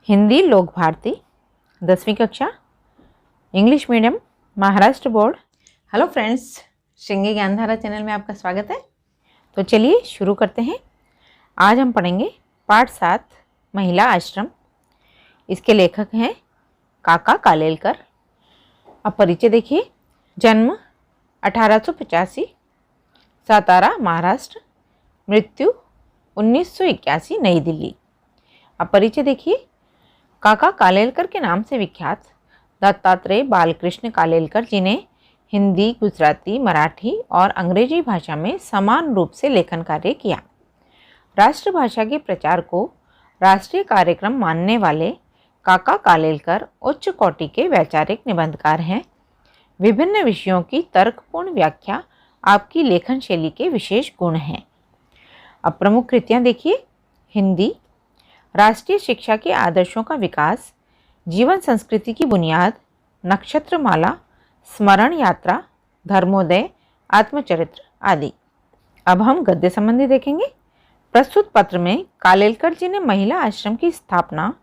हिंदी लोक भारती 10वीं कक्षा English medium Maharashtra board. Hello friends, Shringi Gyandhara channel में आपका स्वागत है। तो चलिए शुरू करते हैं। आज हम पढ़ेंगे पाठ 7 महिला आश्रम। इसके लेखक हैं काका कालेलकर। अब परिचय देखिए। जन्म 1885 सातारा महाराष्ट्र, मृत्यु 1981 नई दिल्ली। अब परिचय देखिए। काका कालेलकर के नाम से विख्यात दत्तात्रेय बालकृष्ण कालेलकर, जिन्हें हिंदी, गुजराती, मराठी और अंग्रेजी भाषा में समान रूप से लेखन कार्य किया। राष्ट्रभाषा के प्रचार को राष्ट्रीय कार्यक्रम मानने वाले काका कालेलकर उच्च कोटि के वैचारिक निबंधकार हैं। विभिन्न विषयों की तर्कपूर्ण व्याख्या आपकी लेखन शैली के विशेष गुण हैं। अब प्रमुख कृतियाँ देखिए। हिंदी, राष्ट्रीय शिक्षा के आदर्शों का विकास, जीवन संस्कृति की बुनियाद, नक्षत्रमाला, स्मरण यात्रा, धर्मोदय, आत्मचरित्र आदि। अब हम गद्य संबंधी देखेंगे। प्रस्तुत पत्र में कालेलकर जी ने महिला आश्रम की स्थापना,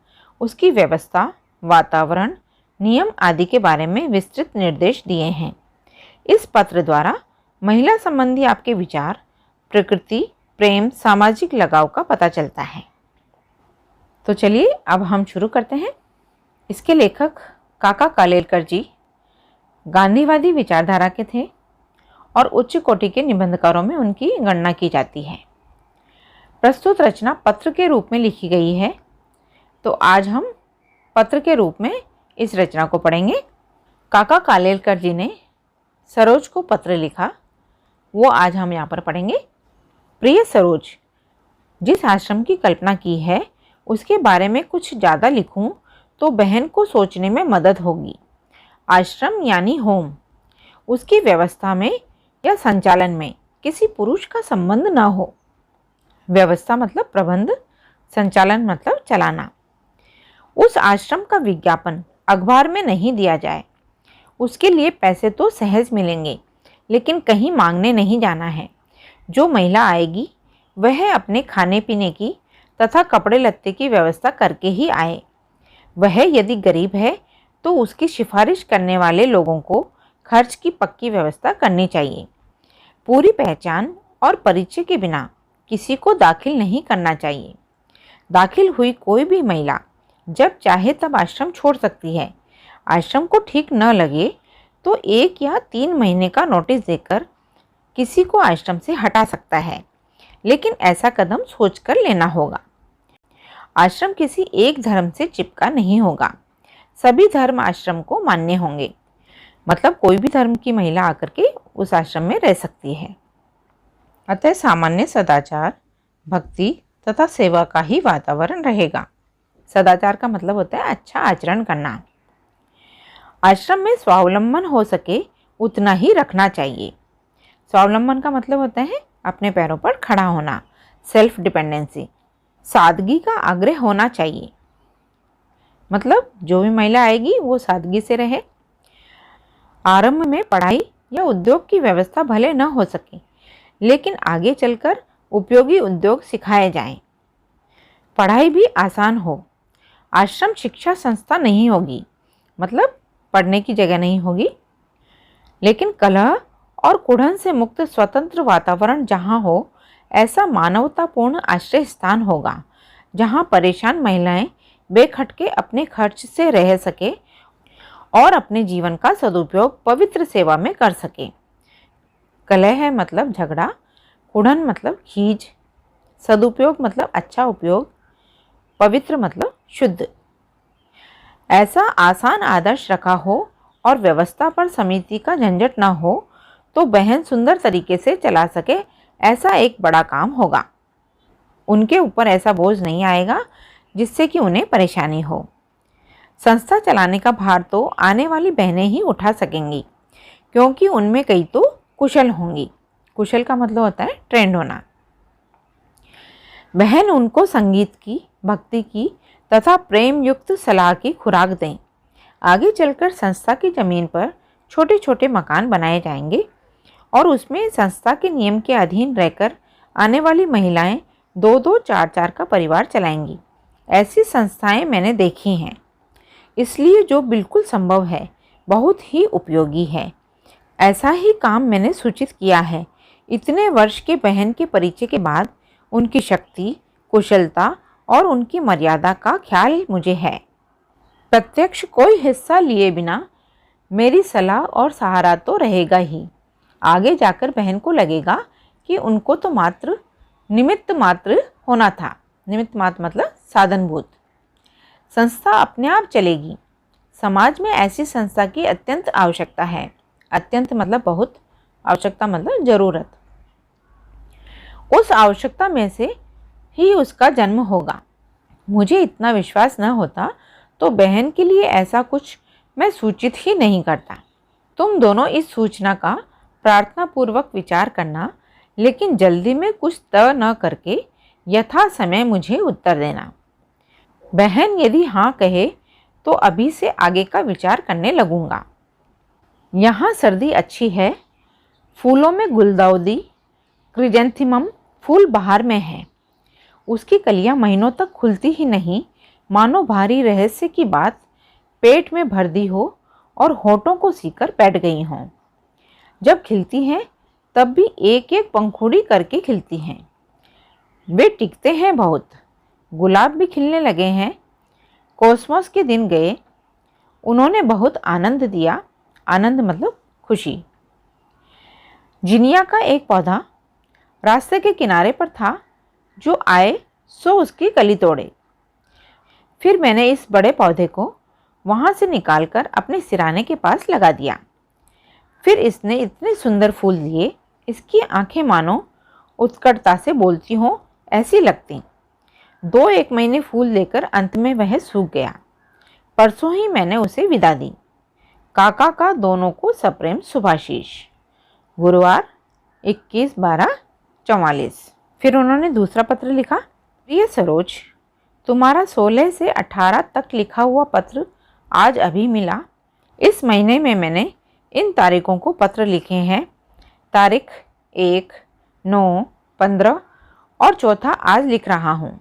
उसकी व्यवस्था, वातावरण, नियम आदि के बारे में विस्तृत निर्देश दिए हैं। इस पत्र द्वारा महिला संबंधी आपके विचार, प्रकृति, प्रेम, सामाजिक लगाव का पता चलता है। तो चलिए अब हम शुरू करते हैं। इसके लेखक काका कालेलकर जी गांधीवादी विचारधारा के थे और उच्च कोटि के निबंधकारों में उनकी गणना की जाती है। प्रस्तुत रचना पत्र के रूप में लिखी गई है, तो आज हम पत्र के रूप में इस रचना को पढ़ेंगे। काका कालेलकर जी ने सरोज को पत्र लिखा, वो आज हम यहाँ पर पढ़ेंगे। प्रिय सरोज, जिस आश्रम की कल्पना की है उसके बारे में कुछ ज़्यादा लिखूं तो बहन को सोचने में मदद होगी। आश्रम यानी होम, उसकी व्यवस्था में या संचालन में किसी पुरुष का संबंध न हो। व्यवस्था मतलब प्रबंध, संचालन मतलब चलाना। उस आश्रम का विज्ञापन अखबार में नहीं दिया जाए। उसके लिए पैसे तो सहज मिलेंगे, लेकिन कहीं मांगने नहीं जाना है। जो महिला आएगी वह अपने खाने पीने की तथा कपड़े लत्ते की व्यवस्था करके ही आए। वह यदि गरीब है तो उसकी सिफारिश करने वाले लोगों को खर्च की पक्की व्यवस्था करनी चाहिए। पूरी पहचान और परिचय के बिना किसी को दाखिल नहीं करना चाहिए। दाखिल हुई कोई भी महिला जब चाहे तब आश्रम छोड़ सकती है। आश्रम को ठीक न लगे तो 1 या 3 महीने का नोटिस देकर किसी को आश्रम से हटा सकता है, लेकिन ऐसा कदम सोचकर लेना होगा। आश्रम किसी एक धर्म से चिपका नहीं होगा। सभी धर्म आश्रम को मान्य होंगे, मतलब कोई भी धर्म की महिला आकर के उस आश्रम में रह सकती है। अतः सामान्य सदाचार, भक्ति तथा सेवा का ही वातावरण रहेगा। सदाचार का मतलब होता है अच्छा आचरण करना। आश्रम में स्वावलंबन हो सके उतना ही रखना चाहिए। स्वावलंबन का मतलब होता है अपने पैरों पर खड़ा होना, सेल्फ डिपेंडेंसी। सादगी का आग्रह होना चाहिए, मतलब जो भी महिला आएगी वो सादगी से रहे। आरंभ में पढ़ाई या उद्योग की व्यवस्था भले न हो सके, लेकिन आगे चलकर उपयोगी उद्योग सिखाए जाएं। पढ़ाई भी आसान हो। आश्रम शिक्षा संस्था नहीं होगी, मतलब पढ़ने की जगह नहीं होगी, लेकिन कलह और कुढ़न से मुक्त स्वतंत्र वातावरण जहाँ हो, ऐसा मानवतापूर्ण आश्रय स्थान होगा, जहाँ परेशान महिलाएं बेखटके अपने खर्च से रह सके और अपने जीवन का सदुपयोग पवित्र सेवा में कर सके। कलह है मतलब झगड़ा, कुढ़न मतलब खीज, सदुपयोग मतलब अच्छा उपयोग, पवित्र मतलब शुद्ध। ऐसा आसान आदर्श रखा हो और व्यवस्था पर समिति का झंझट न हो तो बहन सुंदर तरीके से चला सके, ऐसा एक बड़ा काम होगा। उनके ऊपर ऐसा बोझ नहीं आएगा जिससे कि उन्हें परेशानी हो। संस्था चलाने का भार तो आने वाली बहनें ही उठा सकेंगी, क्योंकि उनमें कई तो कुशल होंगी। कुशल का मतलब होता है ट्रेंड होना। बहन उनको संगीत की, भक्ति की तथा प्रेम युक्त सलाह की खुराक दें। आगे चलकर संस्था की जमीन पर छोटे छोटे मकान बनाए जाएंगे और उसमें संस्था के नियम के अधीन रहकर आने वाली महिलाएं 2-2, 4-4 का परिवार चलाएंगी। ऐसी संस्थाएं मैंने देखी हैं, इसलिए जो बिल्कुल संभव है बहुत ही उपयोगी है। ऐसा ही काम मैंने सूचित किया है। इतने वर्ष के बहन के परिचय के बाद उनकी शक्ति, कुशलता और उनकी मर्यादा का ख्याल मुझे है। प्रत्यक्ष कोई हिस्सा लिए बिना मेरी सलाह और सहारा तो रहेगा ही। आगे जाकर बहन को लगेगा कि उनको तो मात्र निमित्त मात्र होना था। निमित्त मात्र मतलब साधनभूत। संस्था अपने आप चलेगी। समाज में ऐसी संस्था की अत्यंत आवश्यकता है। अत्यंत मतलब बहुत, आवश्यकता मतलब ज़रूरत। उस आवश्यकता में से ही उसका जन्म होगा। मुझे इतना विश्वास न होता तो बहन के लिए ऐसा कुछ मैं सूचित ही नहीं करता। तुम दोनों इस सूचना का प्रार्थनापूर्वक विचार करना, लेकिन जल्दी में कुछ तय न करके यथा समय मुझे उत्तर देना। बहन यदि हाँ कहे तो अभी से आगे का विचार करने लगूंगा। यहाँ सर्दी अच्छी है। फूलों में गुलदाउदी, क्रिजेंथिमम फूल बाहर में है। उसकी कलियां महीनों तक खुलती ही नहीं, मानो भारी रहस्य की बात पेट में भर दी हो और होठों को सीकर बैठ गई हों। जब खिलती हैं तब भी एक एक पंखुड़ी करके खिलती हैं। वे टिकते हैं बहुत। गुलाब भी खिलने लगे हैं। कोसमस के दिन गए, उन्होंने बहुत आनंद दिया। आनंद मतलब खुशी। जिनिया का एक पौधा रास्ते के किनारे पर था, जो आए सो उसकी कली तोड़े। फिर मैंने इस बड़े पौधे को वहाँ से निकालकर अपने सिराने के पास लगा दिया। फिर इसने इतने सुंदर फूल दिए, इसकी आंखें मानो उत्कटता से बोलती हों ऐसी लगती। 2-1 महीने फूल देकर अंत में वह सूख गया। परसों ही मैंने उसे विदा दी। काका का दोनों को सप्रेम शुभाशीष। गुरुवार 21/12/44। फिर उन्होंने दूसरा पत्र लिखा। प्रिय सरोज, तुम्हारा 16 से 18 तक लिखा हुआ पत्र आज अभी मिला। इस महीने में मैंने इन तारीखों को पत्र लिखे हैं। तारीख 1, 9, 15 और चौथा आज लिख रहा हूँ।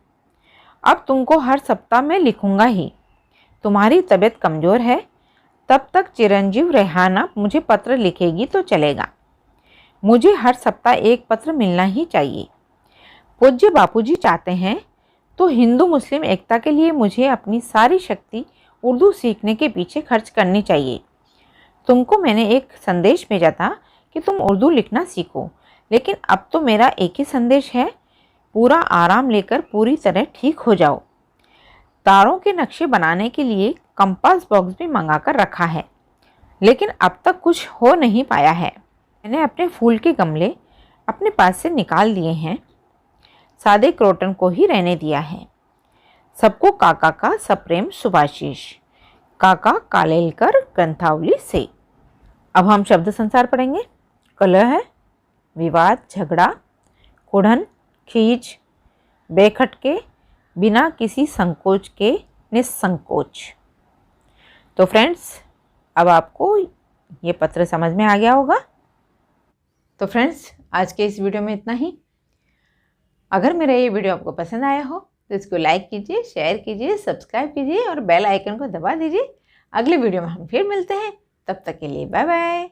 अब तुमको हर सप्ताह में लिखूंगा ही। तुम्हारी तबीयत कमज़ोर है, तब तक चिरंजीव रेहाना मुझे पत्र लिखेगी तो चलेगा। मुझे हर सप्ताह एक पत्र मिलना ही चाहिए। पूज्य बापूजी चाहते हैं तो हिंदू मुस्लिम एकता के लिए मुझे अपनी सारी शक्ति उर्दू सीखने के पीछे खर्च करनी चाहिए। तुमको मैंने एक संदेश भेजा था कि तुम उर्दू लिखना सीखो, लेकिन अब तो मेरा एक ही संदेश है, पूरा आराम लेकर पूरी तरह ठीक हो जाओ। तारों के नक्शे बनाने के लिए कंपास बॉक्स भी मंगा कर रखा है, लेकिन अब तक कुछ हो नहीं पाया है। मैंने अपने फूल के गमले अपने पास से निकाल दिए हैं, सादे क्रोटन को ही रहने दिया है। सबको काका का सप्रेम शुभाशीष। काका कालेलकर ग्रंथावली से। अब हम शब्द संसार पढ़ेंगे। कलह, विवाद, झगड़ा, कुढ़न, खींच, बेखटके, बिना किसी संकोच के, निस्संकोच। तो फ्रेंड्स, अब आपको ये पत्र समझ में आ गया होगा। तो फ्रेंड्स, आज के इस वीडियो में इतना ही। अगर मेरा ये वीडियो आपको पसंद आया हो तो इसको लाइक कीजिए, शेयर कीजिए, सब्सक्राइब कीजिए और बेल आइकन को दबा दीजिए। अगले वीडियो में हम फिर मिलते हैं। तब तक के लिए बाय बाय।